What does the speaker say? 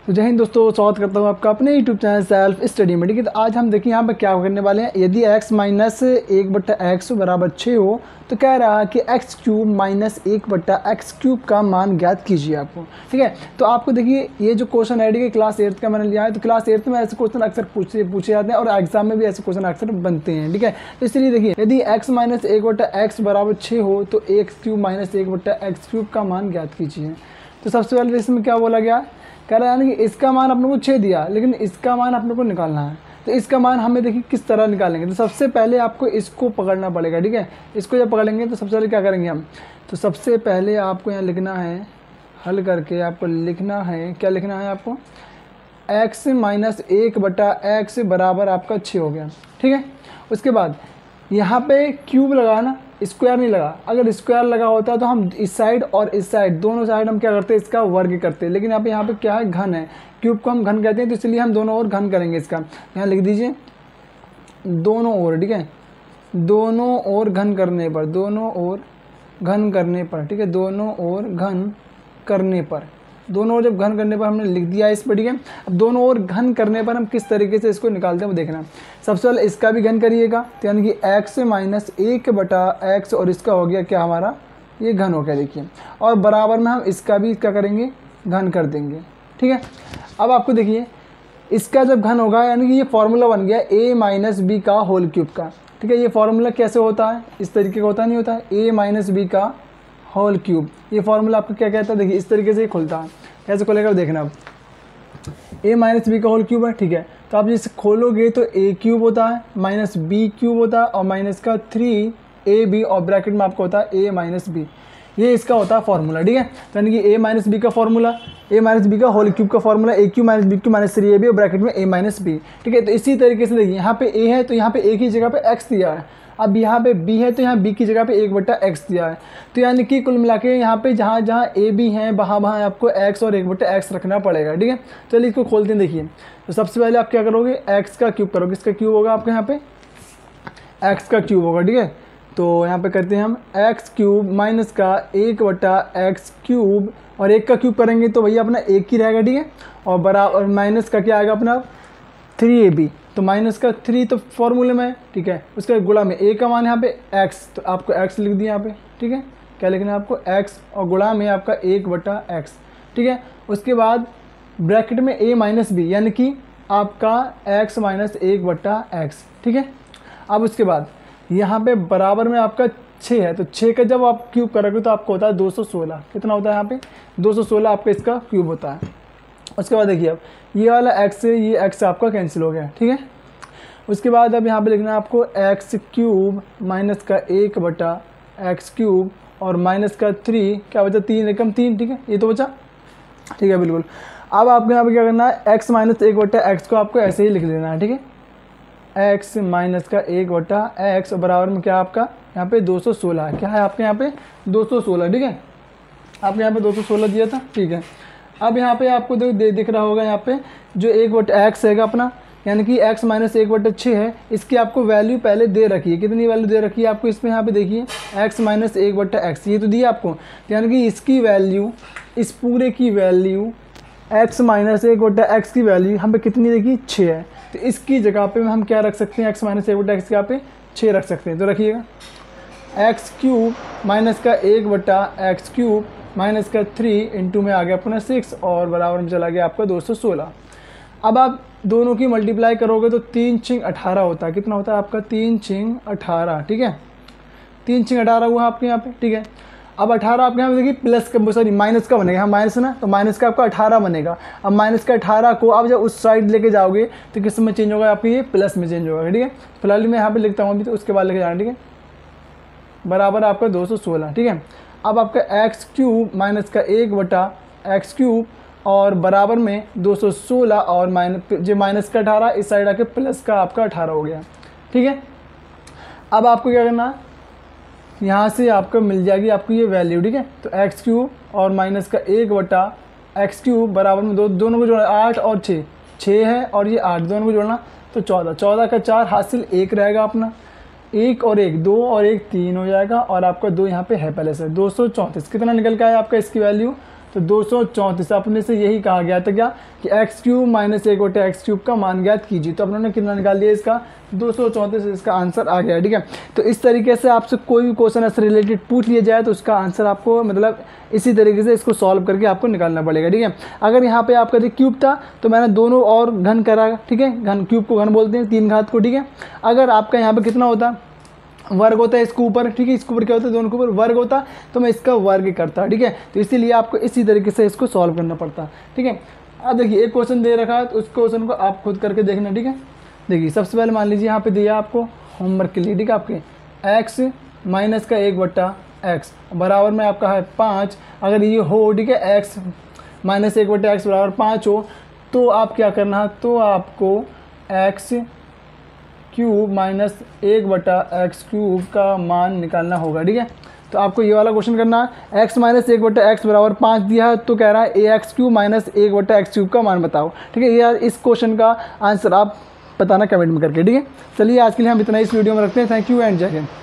तो जय हिंद दोस्तों, स्वागत करता हूँ आपका अपने यूट्यूब चैनल सेल्फ स्टडी में। ठीक है, तो आज हम देखिए यहाँ पर क्या करने वाले हैं। यदि x माइनस 1/x बराबर 6 हो तो कह रहा है कि x cube minus 1/x cube का मान ज्ञात कीजिए आपको। ठीक है, तो आपको देखिए ये जो क्वेश्चन है कि क्लास 8th का मैंने लिया है, तो क्लास 8th में ऐसे क्वेश्चन अक्सर पूछे जाते हैं और एग्जाम में भी ऐसे क्वेश्चन अक्सर बनते हैं। ठीक है, तो इसलिए देखिए यदि x माइनस 1/x बराबर 6 हो तो x cube minus 1/x cube का मान ज्ञात कीजिए। तो सबसे पहले इसमें क्या बोला गया, कह रहा है ना कि इसका मान अपने को 6 दिया, लेकिन इसका मान अपने को निकालना है। तो इसका मान हमें देखिए किस तरह निकालेंगे। तो सबसे पहले आपको इसको पकड़ना पड़ेगा। ठीक है, इसको जब पकड़ेंगे तो सबसे पहले क्या करेंगे हम, तो सबसे पहले आपको यहाँ लिखना है, हल करके आपको लिखना है, क्या लिखना है आपको, x माइनस 1/x बराबर आपका 6 हो गया। ठीक है, उसके बाद यहाँ पे क्यूब लगा ना, स्क्वायर नहीं लगा। अगर स्क्वायर लगा होता तो हम इस साइड और इस साइड दोनों साइड हम क्या करते हैं, इसका वर्ग करते हैं। लेकिन यहाँ पे क्या है, घन है, क्यूब को हम घन कहते हैं, तो इसलिए हम दोनों ओर घन करेंगे इसका। यहाँ लिख दीजिए दोनों ओर। ठीक है, दोनों ओर घन करने पर, दोनों ओर घन करने पर, ठीक है, दोनों ओर घन करने पर, दोनों ओर जब घन करने पर हमने लिख दिया इस पर। ठीक है, अब दोनों ओर घन करने पर हम किस तरीके से इसको निकालते हैं वो देखना। सबसे पहले इसका भी घन करिएगा, तो यानी कि x माइनस 1/x और इसका हो गया क्या हमारा, ये घन हो गया देखिए, और बराबर में हम इसका भी क्या करेंगे, घन कर देंगे। ठीक है, अब आपको देखिए इसका जब घन होगा यानी कि ये फॉर्मूला बन गया a माइनस बी का होल क्यूब का। ठीक है, ये फॉर्मूला कैसे होता है, इस तरीके का होता नहीं होता है, a माइनस बी का होल क्यूब। ये फॉर्मूला आपको क्या कहता है, देखिए इस तरीके से ही खुलता है। कैसे खुलेगा देखना, अब a माइनस बी का होल क्यूब है। ठीक है, तो आप जिसे खोलोगे तो a क्यूब होता है माइनस b क्यूब होता है और माइनस का 3ab और ब्रैकेट में आपको होता है a माइनस बी। ये इसका होता है फॉर्मूला। ठीक है, तो यानी कि a माइनस बी का फॉर्मूला, a माइनस बी का होल क्यूब का formula a cube minus b cube minus 3ab और ब्रैकेट में a माइनस बी। ठीक है, तो इसी तरीके से देखिए यहाँ पे a है तो यहाँ पे a की जगह पे x दिया है। अब यहाँ पे b है तो यहाँ b की जगह पे 1/x दिया है। तो यानी कि कुल मिला के यहाँ पे जहाँ जहाँ a b है वहाँ आपको x और 1/x रखना पड़ेगा। ठीक है, चलिए इसको खोलते हैं। देखिए तो सबसे पहले आप क्या करोगे, x का क्यूब करोगे, इसका क्यूब होगा आपके यहाँ पे x का क्यूब होगा। ठीक है, तो यहाँ पे करते हैं हम x क्यूब माइनस का 1/x क्यूब और 1 का क्यूब करेंगे तो भैया अपना 1 ही रहेगा। ठीक है, और बराबर माइनस का क्या आएगा अपना 3ab, तो माइनस का 3 तो फॉर्मूले में है। ठीक है, उसका गुणा में a का मान यहाँ पे x, तो आपको x लिख दिया यहाँ पे। ठीक है, क्या लिखना है आपको, x और गुणा में आपका 1/x। ठीक है, उसके बाद ब्रैकेट में a माइनस बी यानी कि आपका x माइनस 1/x। ठीक है, अब उसके बाद यहाँ पे बराबर में आपका 6 है, तो 6 का जब आप क्यूब करोगे तो आपको होता है 216। कितना होता है यहाँ पे, 216 आपका इसका क्यूब होता है। उसके बाद देखिए अब ये वाला x से ये x आपका कैंसिल हो गया। ठीक है, उसके बाद अब यहाँ पे लिखना है आपको x क्यूब माइनस का 1/x क्यूब और माइनस का 3, क्या बचा 3 एकम 3। ठीक है, ये तो बचा। ठीक है, बिल्कुल। अब आपको यहाँ पे क्या करना है, x माइनस 1/x को आपको ऐसे ही लिख लेना है। ठीक है, x माइनस का 1/x और बराबर में क्या आपका यहाँ पे 216 है। क्या है आपके यहाँ पे 216। ठीक है, आपके यहाँ पे 216 दिया था। ठीक है, अब यहाँ पे आपको दिख रहा होगा यहाँ पे जो 1/x है अपना, यानी कि x माइनस 1/6 है, इसकी आपको वैल्यू पहले दे रखी है। कितनी वैल्यू दे रखी है आपको इसमें, यहाँ पे देखिए x माइनस 1/x ये तो दिया आपको, तो यानी कि इसकी वैल्यू, इस पूरे की वैल्यू x माइनस 1/x की वैल्यू हम पे कितनी देखिए 6 है। तो इसकी जगह पे हम क्या रख सकते हैं, x माइनस 1/x की जगह पे 6 रख सकते हैं। तो रखिएगा x क्यूब माइनस का 1/x क्यूब माइनस का 3 इंटू में आ गया अपना 6 और बराबर में चला गया आपका 216। अब आप दोनों की मल्टीप्लाई करोगे तो 3 6 18 होता है। कितना होता है आपका 3 6 18। ठीक है, 3 6 18 हुआ आपके यहाँ पे। ठीक है, अब 18 आपके यहाँ पे देखिए प्लस का, सॉरी माइनस का बनेगा, हाँ माइनस ना, तो माइनस का आपका 18 बनेगा। अब माइनस का 18 को आप जब उस साइड लेके जाओगे तो किस में चेंज होगा आपकी, ये प्लस में चेंज होगा। ठीक है, फिलहाल मैं यहाँ पे लिखता हूँ अभी, तो उसके बाद लेके जाना। ठीक है, बराबर आपका 216। ठीक है, अब आपका x क्यूब माइनस का 1/x क्यूब और बराबर में 216 और माइनस का 18 इस साइड आके प्लस का आपका 18 हो गया। ठीक है, अब आपको क्या करना है, यहाँ से आपको मिल जाएगी आपको ये वैल्यू। ठीक है, तो x क्यूब और माइनस का 1/x क्यूब बराबर में दोनों को जोड़ना, 8 और 6 है और ये 8 दोनों को जोड़ना तो 14, 14 का 4 हासिल 1 रहेगा अपना, 1 और 1 2 और 1 3 हो जाएगा और आपका 2 यहाँ पे है पहले से 234। कितना निकल के आया आपका इसकी वैल्यू तो 234 अपने से यही कहा गया था क्या कि x³ माइनस 1/x³ का मान ज्ञात कीजिए। तो अपने कितना निकाल लिया इसका 234, इसका आंसर आ गया। ठीक है, तो इस तरीके से आपसे कोई भी क्वेश्चन ऐसे रिलेटेड पूछ लिया जाए तो उसका आंसर आपको मतलब इसी तरीके से इसको सॉल्व करके आपको निकालना पड़ेगा। ठीक है, अगर यहाँ पे आपका क्यूब था तो मैंने दोनों और घन करा। ठीक है, घन क्यूब को घन बोलते हैं 3 घात को। ठीक है, अगर आपका यहाँ पे कितना होता वर्ग होता है इसके ऊपर। ठीक है, इसके ऊपर क्या होता है दोनों के ऊपर वर्ग होता तो मैं इसका वर्ग करता। ठीक है, तो इसीलिए आपको इसी तरीके से इसको सॉल्व करना पड़ता। ठीक है, अब देखिए एक क्वेश्चन दे रखा है तो उस क्वेश्चन को आप खुद करके देखना। ठीक है, देखिए सबसे पहले मान लीजिए यहाँ पे दिया आपको होमवर्क के लिए। ठीक है, आपके x माइनस का 1/x बराबर में आपका है 5। अगर ये हो, ठीक है, x माइनस 1/x बराबर 5 हो तो आप क्या करना है, तो आपको x³ माइनस 1/x³ का मान निकालना होगा। ठीक है, तो आपको ये वाला क्वेश्चन करना है। x माइनस 1/x बराबर 5 दिया है तो कह रहा है ax³ माइनस 1/x³ का मान बताओ। ठीक है, ये यार इस क्वेश्चन का आंसर आप बताना कमेंट में करके। ठीक है, चलिए आज के लिए हम इतना इस वीडियो में रखते हैं। थैंक यू एंड जय हिंद।